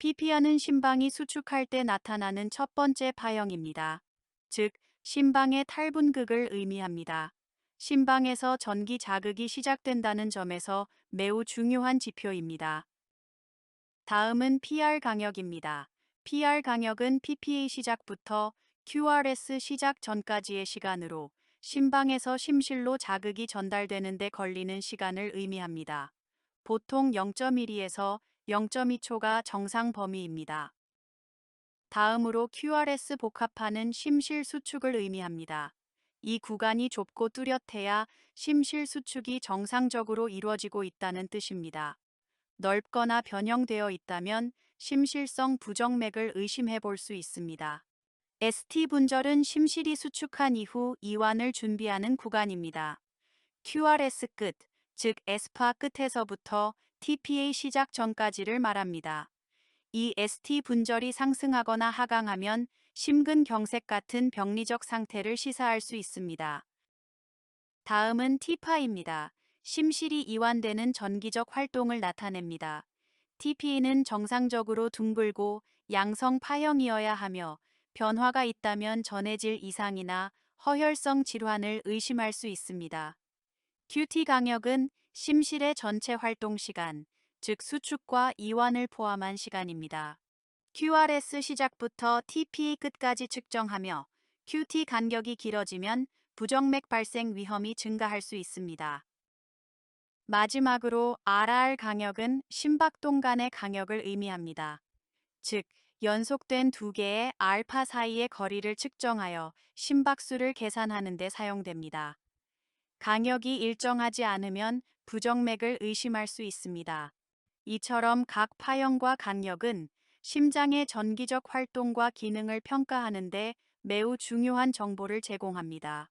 PPR는 심방이 수축할 때 나타나는 첫 번째 파형입니다. 즉, 심방의 탈분극을 의미합니다. 심방에서 전기 자극이 시작된다는 점에서 매우 중요한 지표입니다. 다음은 PR 강역입니다. PR 강역은 PPA 시작부터 QRS 시작 전까지의 시간으로 심방에서 심실로 자극이 전달되는 데 걸리는 시간을 의미합니다. 보통 0.1에서 0.2초가 정상 범위입니다. 다음으로 QRS 복합하는 심실 수축을 의미합니다. 이 구간이 좁고 뚜렷해야 심실 수축이 정상적으로 이루어지고 있다는 뜻입니다. 넓거나 변형되어 있다면 심실성 부정맥을 의심해 볼 수 있습니다. ST 분절은 심실이 수축한 이후 이완을 준비하는 구간입니다. QRS 끝, 즉 에스파 끝에서부터 TPA 시작 전까지를 말합니다. 이 ST 분절이 상승하거나 하강하면 심근경색 같은 병리적 상태를 시사할 수 있습니다. 다음은 T파입니다. 심실이 이완되는 전기적 활동을 나타냅니다. TP는 정상적으로 둥글고 양성 파형이어야 하며 변화가 있다면 전해질 이상이나 허혈성 질환을 의심할 수 있습니다. QT 강역은 심실의 전체 활동 시간, 즉 수축과 이완을 포함한 시간입니다. QRS 시작부터 TP 끝까지 측정하며 QT 간격이 길어지면 부정맥 발생 위험이 증가할 수 있습니다. 마지막으로 RR 강역은 심박동 간의 강역을 의미합니다. 즉, 연속된 두 개의 알파 사이의 거리를 측정하여 심박수를 계산하는 데 사용됩니다. 강역이 일정하지 않으면 부정맥을 의심할 수 있습니다. 이처럼 각 파형과 강역은 심장의 전기적 활동과 기능을 평가하는 데 매우 중요한 정보를 제공합니다.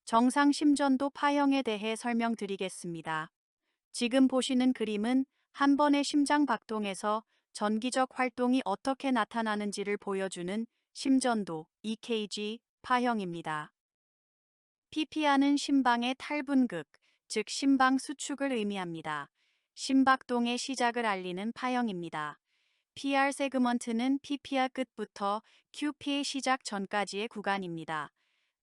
정상 심전도 파형에 대해 설명드리겠습니다. 지금 보시는 그림은 한 번의 심장 박동에서 전기적 활동이 어떻게 나타나는지를 보여주는 심전도 EKG 파형입니다. PPR는 심방의 탈분극, 즉 심방 수축을 의미합니다. 심박동의 시작을 알리는 파형입니다. PR 세그먼트는 PPR 끝부터 QP의 시작 전까지의 구간입니다.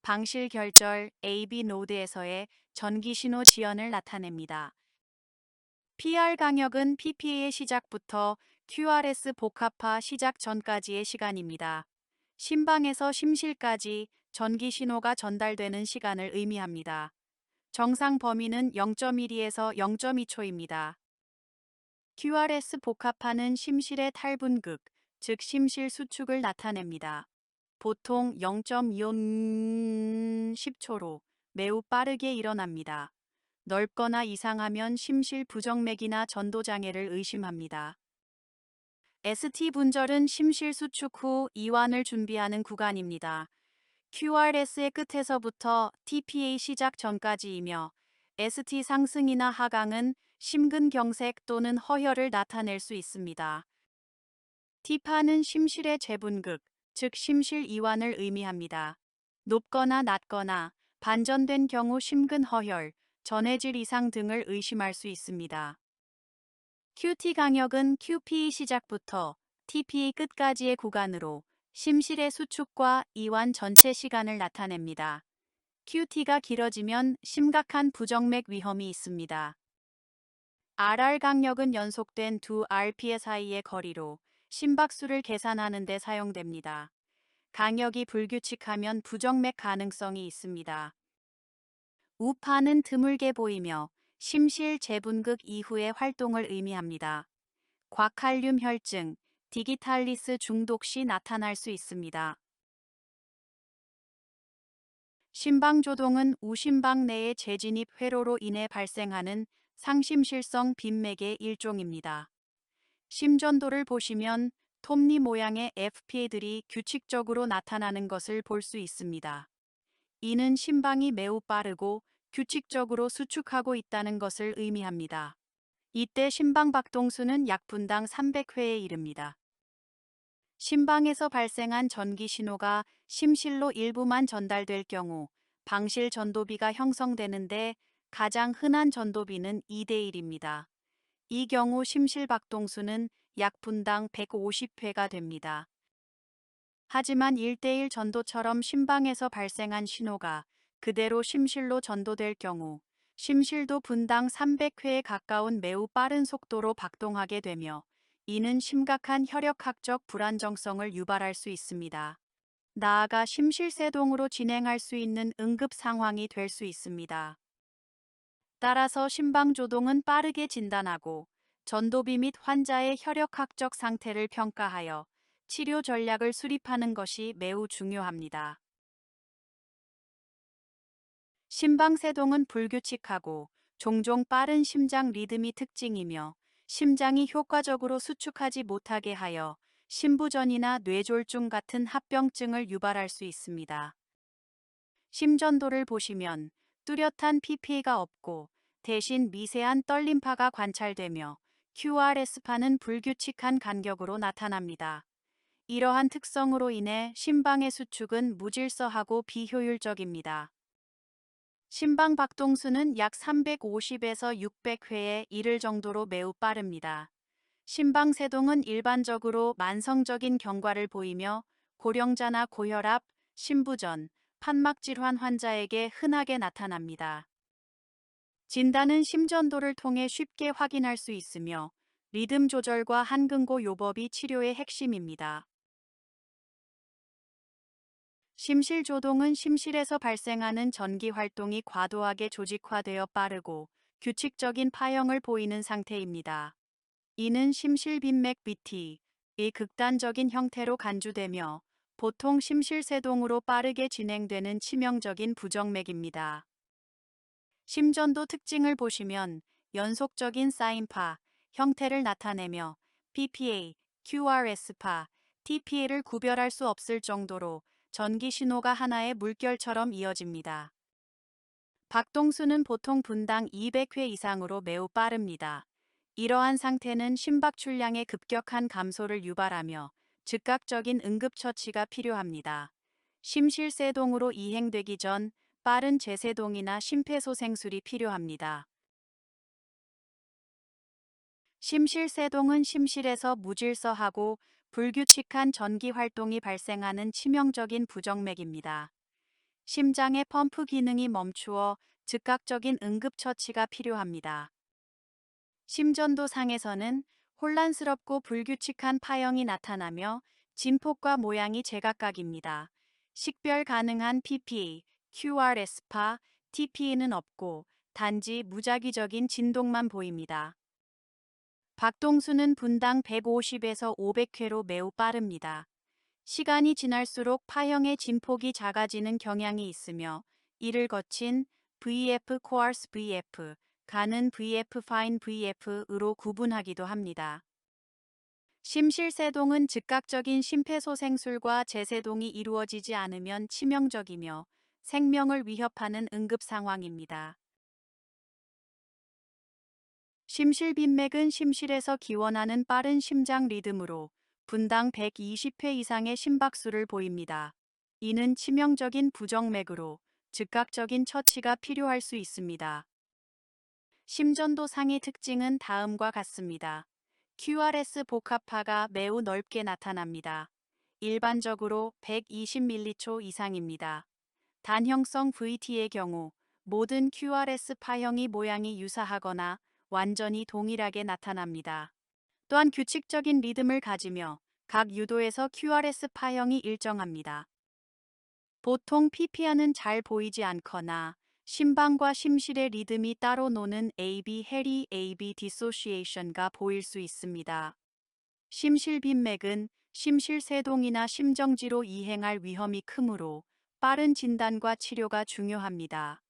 방실 결절 AB 노드에서의 전기 신호 지연을 나타냅니다. PR 강역은 PPA의 시작부터 QRS 복합화 시작 전까지의 시간입니다. 심방에서 심실까지 전기 신호가 전달되는 시간을 의미합니다. 정상 범위는 0.1에서 0.2초입니다. QRS 복합화는 심실의 탈분극, 즉 심실 수축을 나타냅니다. 보통 0.25 10초로 매우 빠르게 일어납니다. 넓거나 이상하면 심실 부정맥이나 전도 장애를 의심합니다. ST 분절은 심실 수축 후 이완을 준비하는 구간입니다. QRS의 끝에서부터 TPA 시작 전까지이며 ST 상승이나 하강은 심근경색 또는 허혈을 나타낼 수 있습니다. T파는 심실의 재분극, 즉 심실 이완을 의미합니다. 높거나 낮거나 반전된 경우 심근허혈, 전해질 이상 등을 의심할 수 있습니다. QT 강역은 QPE 시작부터 TPE 끝까지의 구간으로 심실의 수축과 이완 전체 시간을 나타냅니다. QT가 길어지면 심각한 부정맥 위험이 있습니다. RR 강역은 연속된 두 RP의 사이의 거리로 심박수를 계산하는 데 사용됩니다. 강역이 불규칙하면 부정맥 가능성이 있습니다. 우파는 드물게 보이며 심실 재분극 이후의 활동을 의미합니다. 과칼륨 혈증, 디기탈리스 중독 시 나타날 수 있습니다. 심방조동은 우심방 내의 재진입 회로로 인해 발생하는 상심실성 빈맥의 일종입니다. 심전도를 보시면 톱니 모양의 FPA들이 규칙적으로 나타나는 것을 볼 수 있습니다. 이는 심방이 매우 빠르고 규칙적으로 수축하고 있다는 것을 의미합니다. 이때 심방박동수는 약 분당 300회에 이릅니다. 심방에서 발생한 전기 신호가 심실로 일부만 전달될 경우 방실 전도비가 형성되는데 가장 흔한 전도비는 2대1입니다. 이 경우 심실박동수는 약 분당 150회가 됩니다. 하지만 1대1 전도처럼 심방에서 발생한 신호가 그대로 심실로 전도될 경우 심실도 분당 300회에 가까운 매우 빠른 속도로 박동하게 되며 이는 심각한 혈액학적 불안정성을 유발할 수 있습니다. 나아가 심실세동으로 진행할 수 있는 응급 상황이 될 수 있습니다. 따라서 심방조동은 빠르게 진단하고 전도비 및 환자의 혈액학적 상태를 평가하여 치료 전략을 수립하는 것이 매우 중요합니다. 심방세동은 불규칙하고 종종 빠른 심장 리듬이 특징이며 심장이 효과적으로 수축하지 못하게 하여 심부전이나 뇌졸중 같은 합병증을 유발할 수 있습니다. 심전도를 보시면 뚜렷한 PP가 없고 대신 미세한 떨림파가 관찰되며 QRS파는 불규칙한 간격으로 나타납니다. 이러한 특성으로 인해 심방의 수축은 무질서하고 비효율적입니다. 심방 박동수는 약 350에서 600회에 이를 정도로 매우 빠릅니다. 심방세동은 일반적으로 만성적인 경과를 보이며 고령자나 고혈압, 심부전, 판막질환 환자에게 흔하게 나타납니다. 진단은 심전도를 통해 쉽게 확인할 수 있으며 리듬 조절과 한근고 요법이 치료의 핵심입니다. 심실조동은 심실에서 발생하는 전기 활동이 과도하게 조직화되어 빠르고 규칙적인 파형을 보이는 상태입니다. 이는 심실빈맥 BT의 극단적인 형태로 간주되며 보통 심실세동으로 빠르게 진행되는 치명적인 부정맥입니다. 심전도 특징을 보시면 연속적인 사인파 형태를 나타내며 PPA, QRS파, TPA를 구별할 수 없을 정도로 전기 신호가 하나의 물결처럼 이어집니다. 박동수는 보통 분당 200회 이상으로 매우 빠릅니다. 이러한 상태는 심박출량의 급격한 감소를 유발하며 즉각적인 응급처치가 필요합니다. 심실세동으로 이행되기 전 빠른 재세동이나 심폐소생술이 필요합니다. 심실세동은 심실에서 무질서하고 불규칙한 전기 활동이 발생하는 치명적인 부정맥입니다. 심장의 펌프 기능이 멈추어 즉각적인 응급처치가 필요합니다. 심전도상에서는 혼란스럽고 불규칙한 파형이 나타나며 진폭과 모양이 제각각입니다. 식별 가능한 PPA, QRS파, TP는 없고 단지 무작위적인 진동만 보입니다. 박동수는 분당 150에서 500회로 매우 빠릅니다. 시간이 지날수록 파형의 진폭이 작아지는 경향이 있으며 이를 거친 VF coarse VF, 가는 VF fine VF으로 구분하기도 합니다. 심실세동은 즉각적인 심폐소생술과 재세동이 이루어지지 않으면 치명적이며 생명을 위협하는 응급 상황입니다. 심실빈맥은 심실에서 기원하는 빠른 심장 리듬으로 분당 120회 이상의 심박수를 보입니다. 이는 치명적인 부정맥으로 즉각적인 처치가 필요할 수 있습니다. 심전도상의 특징은 다음과 같습니다. QRS 복합파가 매우 넓게 나타납니다. 일반적으로 120m초 이상입니다. 단형성 VT의 경우 모든 QRS 파형이 모양이 유사하거나 완전히 동일하게 나타납니다. 또한 규칙적인 리듬을 가지며 각 유도에서 QRS 파형이 일정합니다. 보통 PPR는 잘 보이지 않거나 심방과 심실의 리듬이 따로 노는 AB 해리 AB 디소시에이션가 보일 수 있습니다. 심실빈맥은 심실세동이나 심정지로 이행할 위험이 크므로 빠른 진단과 치료가 중요합니다.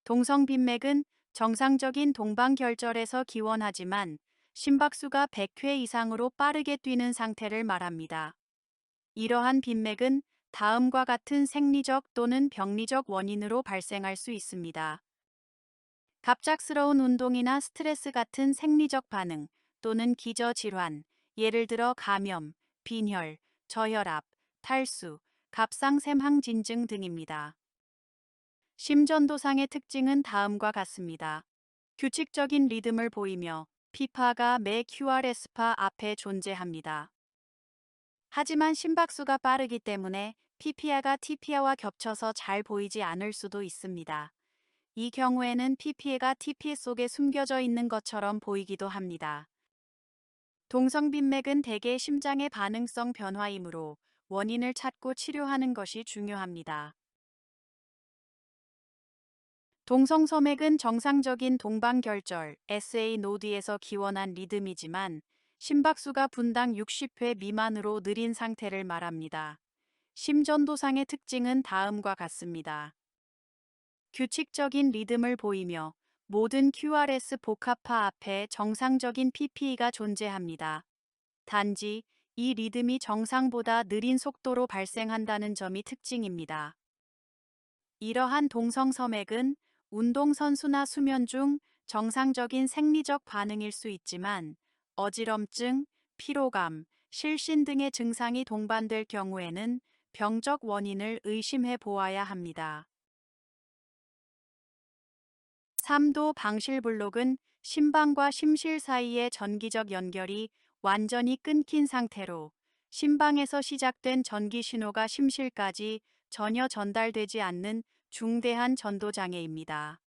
동성빈맥은 정상적인 동방결절에서 기원하지만 심박수가 100회 이상으로 빠르게 뛰는 상태를 말합니다. 이러한 빈맥은 다음과 같은 생리적 또는 병리적 원인으로 발생할 수 있습니다. 갑작스러운 운동이나 스트레스 같은 생리적 반응 또는 기저질환, 예를 들어 감염, 빈혈, 저혈압, 탈수, 갑상샘항진증 등입니다. 심전도상의 특징은 다음과 같습니다. 규칙적인 리듬을 보이며 피파가 매 QRS파 앞에 존재합니다. 하지만 심박수가 빠르기 때문에 PPA가 TPA와 겹쳐서 잘 보이지 않을 수도 있습니다. 이 경우에는 PPA가 TPA 속에 숨겨져 있는 것처럼 보이기도 합니다. 동성빈맥은 대개 심장의 반응성 변화이므로 원인을 찾고 치료하는 것이 중요합니다. 동성서맥은 정상적인 동방결절 SA 노드에서 기원한 리듬이지만 심박수가 분당 60회 미만으로 느린 상태를 말합니다. 심전도상의 특징은 다음과 같습니다. 규칙적인 리듬을 보이며 모든 QRS 복합파 앞에 정상적인 PPE가 존재합니다. 단지 이 리듬이 정상보다 느린 속도로 발생한다는 점이 특징입니다. 이러한 동성서맥은 운동선수나 수면 중 정상적인 생리적 반응일 수 있지만 어지럼증, 피로감, 실신 등의 증상이 동반될 경우에는 병적 원인을 의심해 보아야 합니다. 3도 방실블록은 심방과 심실 사이의 전기적 연결이 완전히 끊긴 상태로 심방에서 시작된 전기 신호가 심실까지 전혀 전달되지 않는 중대한 전도장애입니다.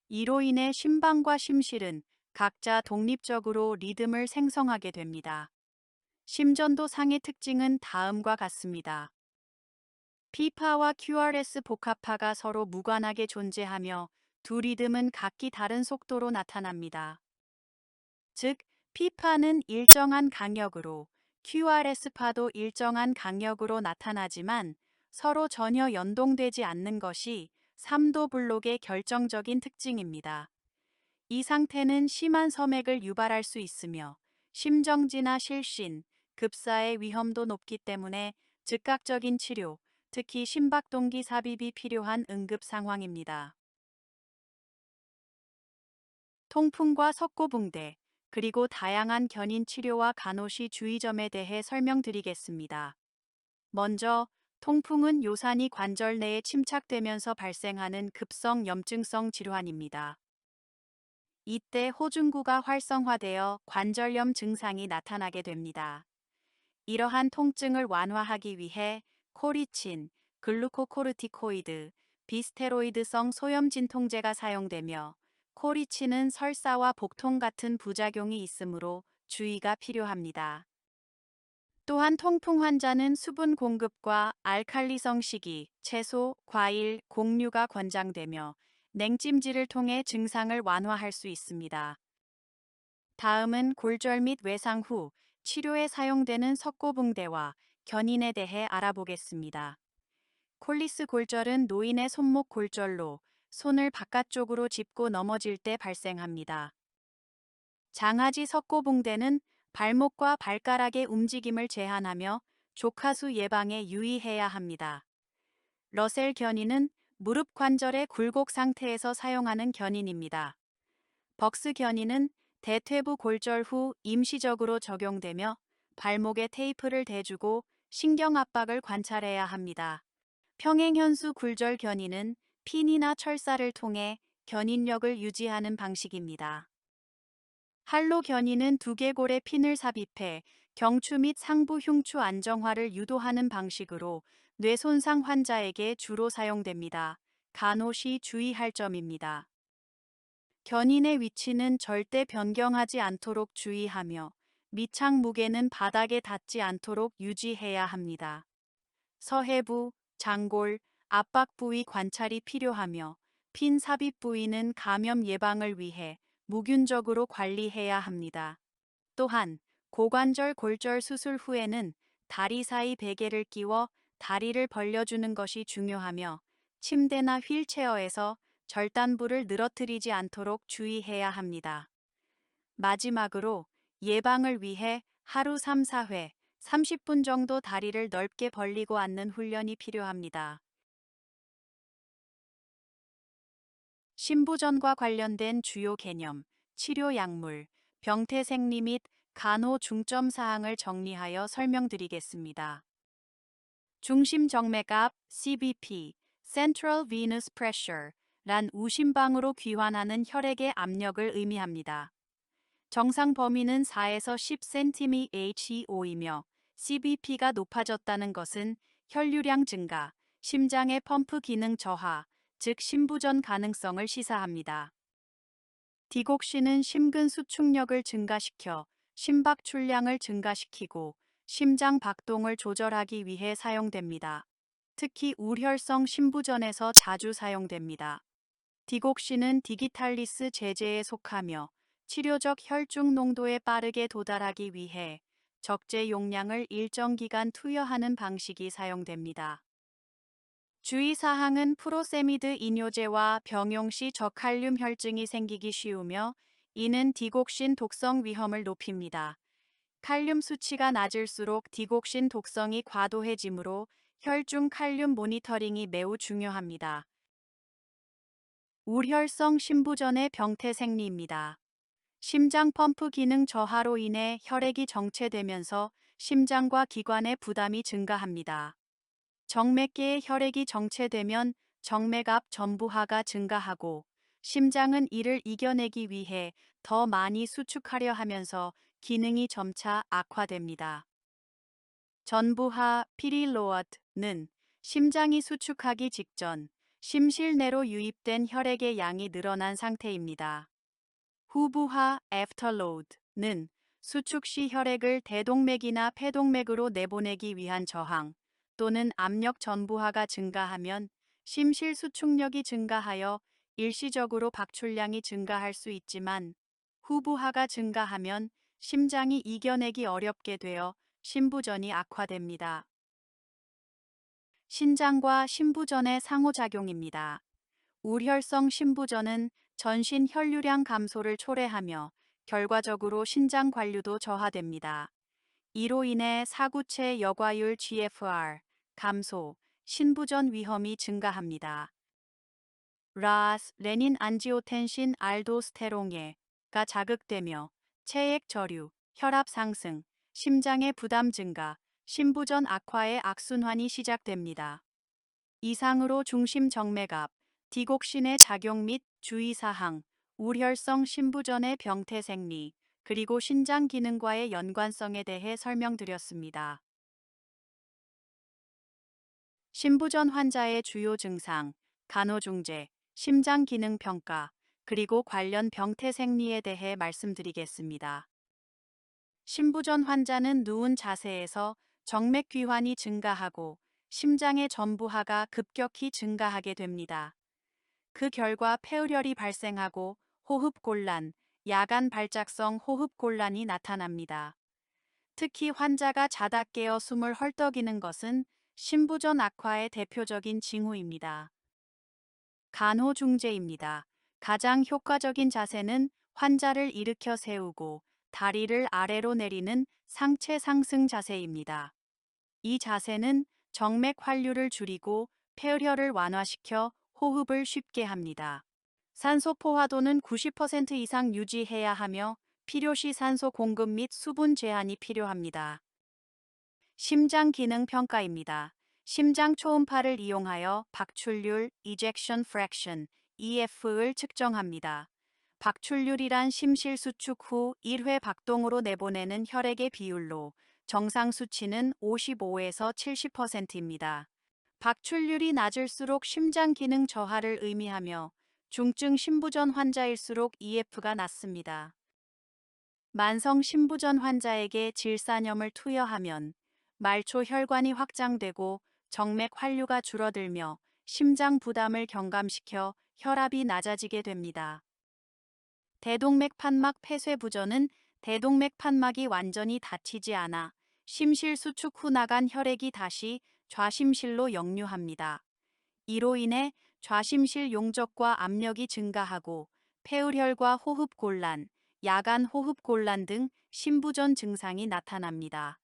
이로 인해 심방과 심실은 각자 독립적으로 리듬을 생성하게 됩니다. 심전도 상의 특징은 다음과 같습니다. P파와 QRS 복합파가 서로 무관하게 존재하며 두 리듬은 각기 다른 속도로 나타납니다. 즉, P파는 일정한 강력으로 QRS파도 일정한 강력으로 나타나지만 서로 전혀 연동되지 않는 것이 3도 블록의 결정적인 특징입니다. 이 상태는 심한 서맥을 유발할 수 있으며 심정지나 실신, 급사의 위험도 높기 때문에 즉각적인 치료, 특히 심박동기 삽입이 필요한 응급 상황입니다. 통풍과 석고붕대, 그리고 다양한 견인 치료와 간호시 주의점에 대해 설명드리겠습니다. 먼저, 통풍은 요산이 관절 내에 침착되면서 발생하는 급성 염증성 질환입니다. 이때 호중구가 활성화되어 관절염 증상이 나타나게 됩니다. 이러한 통증을 완화하기 위해 코리친, 글루코코르티코이드, 비스테로이드성 소염 진통제가 사용되며 코리친은 설사와 복통 같은 부작용이 있으므로 주의가 필요합니다. 또한 통풍 환자는 수분 공급과 알칼리성 식이, 채소, 과일, 곡류가 권장되며 냉찜질을 통해 증상을 완화할 수 있습니다. 다음은 골절 및 외상 후 치료에 사용되는 석고붕대와 견인에 대해 알아보겠습니다. 콜리스 골절은 노인의 손목 골절로 손을 바깥쪽으로 짚고 넘어질 때 발생합니다. 장아지 석고붕대는 발목과 발가락의 움직임을 제한하며 조카수 예방에 유의해야 합니다. 러셀 견인은 무릎 관절의 굴곡 상태에서 사용하는 견인입니다. 벅스 견인은 대퇴부 골절 후 임시적으로 적용되며 발목에 테이프를 대주고 신경 압박을 관찰해야 합니다. 평행현수 굴절 견인은 핀이나 철사를 통해 견인력을 유지하는 방식입니다. 할로 견인은 두개골에 핀을 삽입해 경추 및 상부 흉추 안정화를 유도하는 방식으로 뇌 손상 환자에게 주로 사용됩니다. 간호시 주의할 점입니다. 견인의 위치는 절대 변경하지 않도록 주의하며 밑창 무게는 바닥에 닿지 않도록 유지해야 합니다. 서해부, 장골, 압박 부위 관찰이 필요하며 핀 삽입 부위는 감염 예방을 위해 무균적으로 관리해야 합니다. 또한 고관절 골절 수술 후에는 다리 사이 베개를 끼워 다리를 벌려주는 것이 중요하며 침대나 휠체어에서 절단부를 늘어뜨리지 않도록 주의해야 합니다. 마지막으로 예방을 위해 하루 3, 4회 30분 정도 다리를 넓게 벌리고 앉는 훈련이 필요합니다. 신부전과 관련된 주요 개념, 치료 약물, 병태 생리 및 간호 중점 사항을 정리하여 설명드리겠습니다. 중심 정맥압 CVP, Central Venous Pressure 란 우심방으로 귀환하는 혈액의 압력을 의미합니다. 정상 범위는 4에서 10cm/Hg/H이며 CBP가 높아졌다는 것은 혈류량 증가, 심장의 펌프 기능 저하, 즉 심부전 가능성을 시사합니다. 디곡신은 심근 수축력을 증가시켜 심박 출량을 증가시키고 심장 박동을 조절하기 위해 사용됩니다. 특히 우혈성 심부전에서 자주 사용됩니다. 디곡신은 디기탈리스 제제에 속하며 치료적 혈중 농도에 빠르게 도달하기 위해 적재 용량을 일정 기간 투여하는 방식이 사용됩니다. 주의사항은 프로세미드 이뇨제와 병용 시 저칼륨 혈증이 생기기 쉬우며 이는 디곡신 독성 위험을 높입니다. 칼륨 수치가 낮을수록 디곡신 독성이 과도해지므로 혈중 칼륨 모니터링이 매우 중요합니다. 우혈성 심부전의 병태 생리입니다. 심장 펌프 기능 저하로 인해 혈액이 정체되면서 심장과 기관의 부담이 증가합니다. 정맥계의 혈액이 정체되면 정맥 앞 전부하가 증가하고 심장은 이를 이겨내기 위해 더 많이 수축하려 하면서 기능이 점차 악화됩니다. 전부하 피릴로어트는 심장이 수축하기 직전 심실 내로 유입된 혈액의 양이 늘어난 상태입니다. 후부하 애프터로드는 수축 시 혈액을 대동맥이나 폐동맥으로 내보내기 위한 저항 또는 압력 전부하가 증가하면 심실 수축력이 증가하여 일시적으로 박출량이 증가할 수 있지만 후부하가 증가하면 심장이 이겨내기 어렵게 되어 심부전이 악화됩니다. 신장과 심부전의 상호작용입니다. 우혈성 심부전은 전신 혈류량 감소를 초래하며 결과적으로 신장 관류도 저하됩니다. 이로 인해 사구체 여과율 GFR 감소, 신부전 위험이 증가합니다. 라스, 레닌 안지오텐신 알도스테론계가 자극되며 체액 저류, 혈압 상승, 심장의 부담 증가, 심부전 악화의 악순환이 시작됩니다. 이상으로 중심 정맥압, 디곡신의 작용 및 주의사항, 우혈성 심부전의 병태 생리, 그리고 신장 기능과의 연관성에 대해 설명드렸습니다. 심부전 환자의 주요 증상, 간호중재, 심장 기능 평가, 그리고 관련 병태 생리에 대해 말씀드리겠습니다. 심부전 환자는 누운 자세에서 정맥 귀환이 증가하고 심장의 전부하가 급격히 증가하게 됩니다. 그 결과 폐혈혈이 발생하고 호흡곤란, 야간 발작성 호흡곤란이 나타납니다. 특히 환자가 자다 깨어 숨을 헐떡이는 것은 심부전 악화의 대표적인 징후입니다. 간호중재입니다. 가장 효과적인 자세는 환자를 일으켜 세우고 다리를 아래로 내리는 상체 상승 자세입니다. 이 자세는 정맥 환류를 줄이고 폐혈혈을 완화시켜 호흡을 쉽게 합니다. 산소 포화도는 90% 이상 유지해야 하며 필요시 산소 공급 및 수분 제한이 필요합니다. 심장 기능 평가입니다. 심장 초음파를 이용하여 박출률, ejection fraction, EF를 측정합니다. 박출률이란 심실 수축 후 1회 박동으로 내보내는 혈액의 비율로 정상 수치는 55에서 70%입니다. 박출률이 낮을수록 심장 기능 저하를 의미하며 중증 심부전 환자일수록 EF가 낮습니다. 만성 심부전 환자에게 질산염을 투여하면 말초 혈관이 확장되고 정맥 환류가 줄어들며 심장 부담을 경감시켜 혈압이 낮아지게 됩니다. 대동맥 판막 폐쇄 부전은 대동맥 판막이 완전히 닫히지 않아 심실 수축 후 나간 혈액이 다시 좌심실로 역류합니다. 이로 인해 좌심실 용적과 압력이 증가하고 폐울혈과 호흡곤란, 야간 호흡곤란 등 심부전 증상이 나타납니다.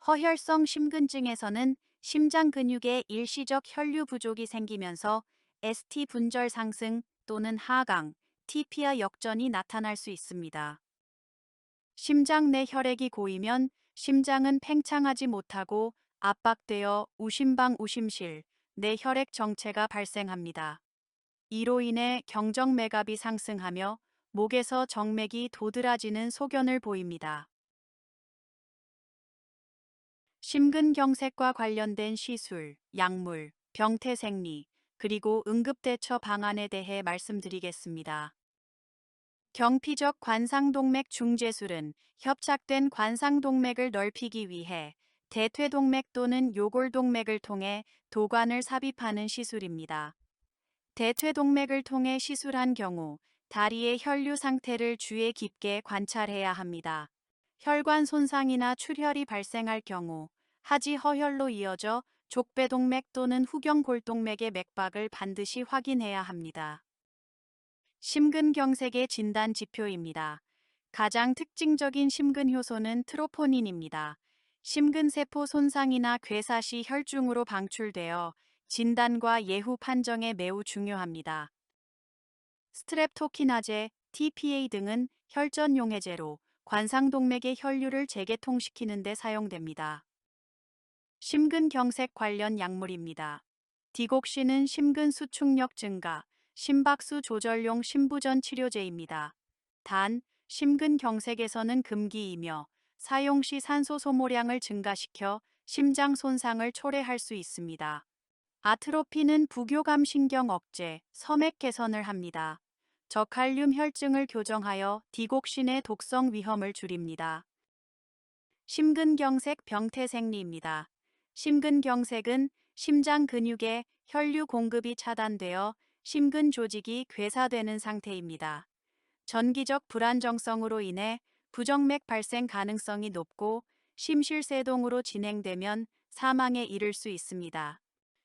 허혈성 심근증에서는 심장 근육에 일시적 혈류 부족이 생기면서 ST 분절 상승 또는 하강, TPA 역전이 나타날 수 있습니다. 심장 내 혈액이 고이면 심장은 팽창하지 못하고 압박되어 우심방 우심실, 내 혈액 정체가 발생합니다. 이로 인해 경정맥압이 상승하며 목에서 정맥이 도드라지는 소견을 보입니다. 심근경색과 관련된 시술, 약물, 병태생리, 그리고 응급대처 방안에 대해 말씀드리겠습니다. 경피적 관상동맥 중재술은 협착된 관상동맥을 넓히기 위해 대퇴동맥 또는 요골동맥을 통해 도관을 삽입하는 시술입니다. 대퇴동맥을 통해 시술한 경우 다리의 혈류 상태를 주의 깊게 관찰해야 합니다. 혈관 손상이나 출혈이 발생할 경우 하지 허혈로 이어져 족배동맥 또는 후경골동맥의 맥박을 반드시 확인해야 합니다. 심근경색의 진단 지표입니다. 가장 특징적인 심근효소는 트로포닌입니다. 심근세포 손상이나 괴사 시 혈중으로 방출되어 진단과 예후 판정에 매우 중요합니다. 스트랩토키나제, TPA 등은 혈전용해제로 관상동맥의 혈류를 재개통시키는 데 사용됩니다. 심근경색 관련 약물입니다. 디곡신은 심근수축력 증가, 심박수 조절용 심부전 치료제입니다. 단, 심근경색에서는 금기이며 사용 시 산소 소모량을 증가시켜 심장 손상을 초래할 수 있습니다. 아트로피는 부교감 신경 억제, 섬액 개선을 합니다. 저칼륨 혈증을 교정하여 디곡신의 독성 위험을 줄입니다. 심근경색 병태생리입니다. 심근경색은 심장 근육에 혈류 공급이 차단되어 심근 조직이 괴사되는 상태입니다. 전기적 불안정성으로 인해 부정맥 발생 가능성이 높고 심실세동으로 진행되면 사망에 이를 수 있습니다.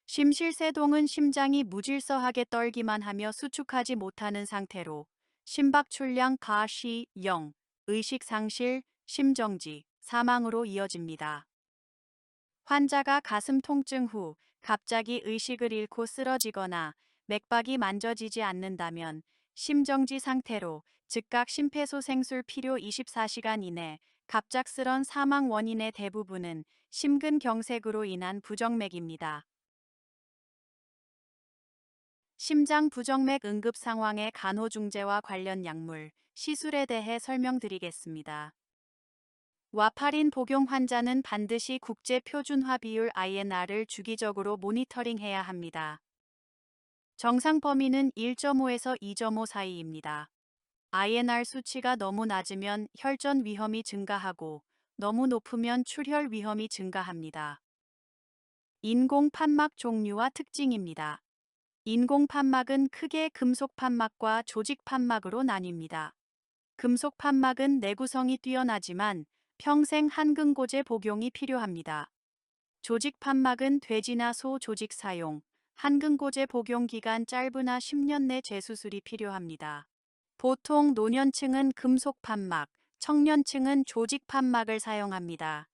심실세동은 심장이 무질서하게 떨기만 하며 수축하지 못하는 상태로 심박출량 가시 0, 의식상실, 심정지, 사망으로 이어집니다. 환자가 가슴 통증 후 갑자기 의식을 잃고 쓰러지거나 맥박이 만져지지 않는다면 심정지 상태로 즉각 심폐소생술 필요 24시간 이내 갑작스런 사망 원인의 대부분은 심근경색으로 인한 부정맥입니다. 심장 부정맥 응급 상황의 간호중재와 관련 약물, 시술에 대해 설명드리겠습니다. 와파린 복용 환자는 반드시 국제 표준화 비율 INR을 주기적으로 모니터링해야 합니다. 정상 범위는 1.5에서 2.5 사이입니다. INR 수치가 너무 낮으면 혈전 위험이 증가하고 너무 높으면 출혈 위험이 증가합니다. 인공 판막 종류와 특징입니다. 인공 판막은 크게 금속 판막과 조직 판막으로 나뉩니다. 금속 판막은 내구성이 뛰어나지만 평생 한근고제 복용이 필요합니다. 조직 판막은 돼지나 소 조직 사용, 한근고제 복용 기간 짧으나 10년 내 재수술이 필요합니다. 보통 노년층은 금속 판막, 청년층은 조직 판막을 사용합니다.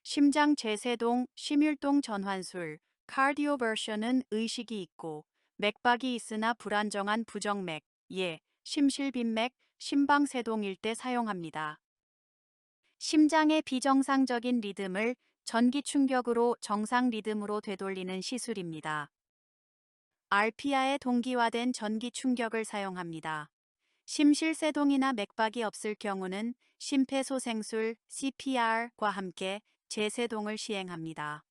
심장 재세동, 심율동 전환술, 카디오버션은 의식이 있고 맥박이 있으나 불안정한 부정맥, 심실빈맥, 심방세동일 때 사용합니다. 심장의 비정상적인 리듬을 전기 충격으로 정상 리듬으로 되돌리는 시술입니다. RPA에 동기화된 전기 충격을 사용합니다. 심실세동이나 맥박이 없을 경우는 심폐소생술 CPR과 함께 재세동을 시행합니다.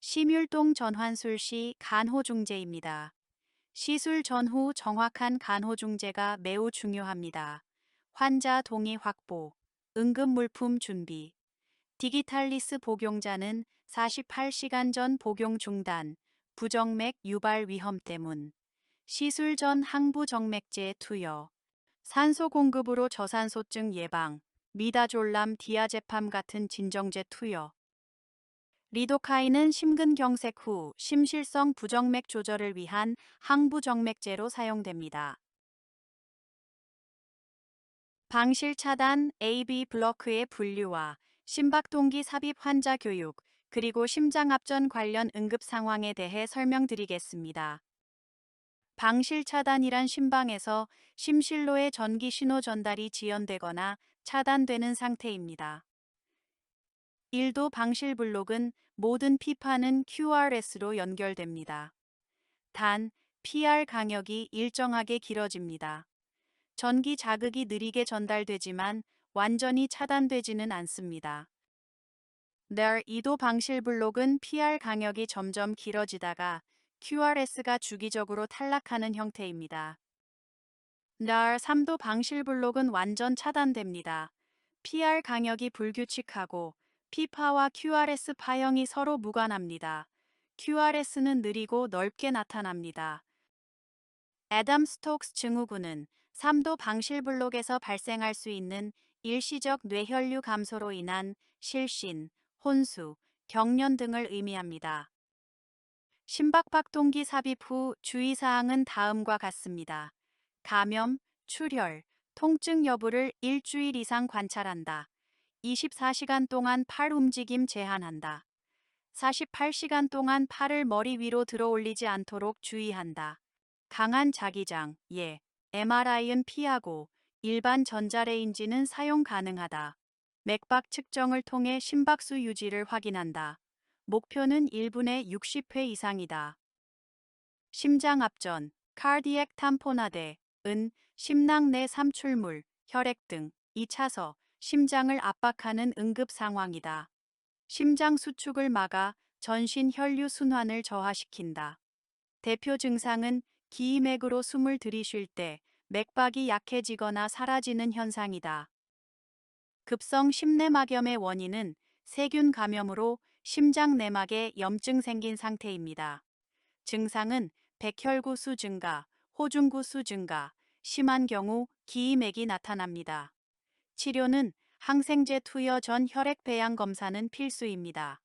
심율동 전환술 시 간호중재입니다. 시술 전후 정확한 간호중재가 매우 중요합니다. 환자 동의 확보, 응급물품 준비, 디기탈리스 복용자는 48시간 전 복용 중단, 부정맥 유발 위험 때문, 시술 전 항부정맥제 투여, 산소 공급으로 저산소증 예방, 미다졸람 디아제팜 같은 진정제 투여, 리도카인은 심근경색 후 심실성 부정맥 조절을 위한 항부정맥제로 사용됩니다. 방실 차단, AB 블로크의 분류와 심박동기 삽입 환자 교육, 그리고 심장압전 관련 응급 상황에 대해 설명드리겠습니다. 방실 차단이란 심방에서 심실로의 전기 신호 전달이 지연되거나 차단되는 상태입니다. 1도 방실 블록은 모든 피파는 QRS로 연결됩니다. 단, PR 간격이 일정하게 길어집니다. 전기 자극이 느리게 전달되지만 완전히 차단되지는 않습니다. 늘 이도 방실 블록은 PR 간격이 점점 길어지다가 QRS가 주기적으로 탈락하는 형태입니다. 늘 3도 방실 블록은 완전 차단됩니다. PR 간격이 불규칙하고 P파와 QRS 파형이 서로 무관합니다. QRS는 느리고 넓게 나타납니다. 애덤 스톡스 증후군은 3도 방실 블록에서 발생할 수 있는 일시적 뇌혈류 감소로 인한 실신, 혼수, 경련 등을 의미합니다. 심박박동기 삽입 후 주의사항은 다음과 같습니다. 감염, 출혈, 통증 여부를 일주일 이상 관찰한다. 24시간 동안 팔 움직임 제한한다. 48시간 동안 팔을 머리 위로 들어 올리지 않도록 주의한다. 강한 자기장, MRI는 피하고 일반 전자레인지는 사용 가능하다. 맥박 측정을 통해 심박수 유지를 확인한다. 목표는 1분에 60회 이상이다. 심장 압전, cardiac tamponade,은 심낭 내 삼출물, 혈액 등 2차서 심장을 압박하는 응급 상황이다. 심장 수축을 막아 전신 혈류 순환을 저하시킨다. 대표 증상은 기이맥으로 숨을 들이쉴 때 맥박이 약해지거나 사라지는 현상이다. 급성 심내막염의 원인은 세균 감염으로 심장 내막에 염증 생긴 상태입니다. 증상은 백혈구 수 증가, 호중구 수 증가, 심한 경우 기이맥이 나타납니다. 치료는 항생제 투여 전 혈액 배양 검사는 필수입니다.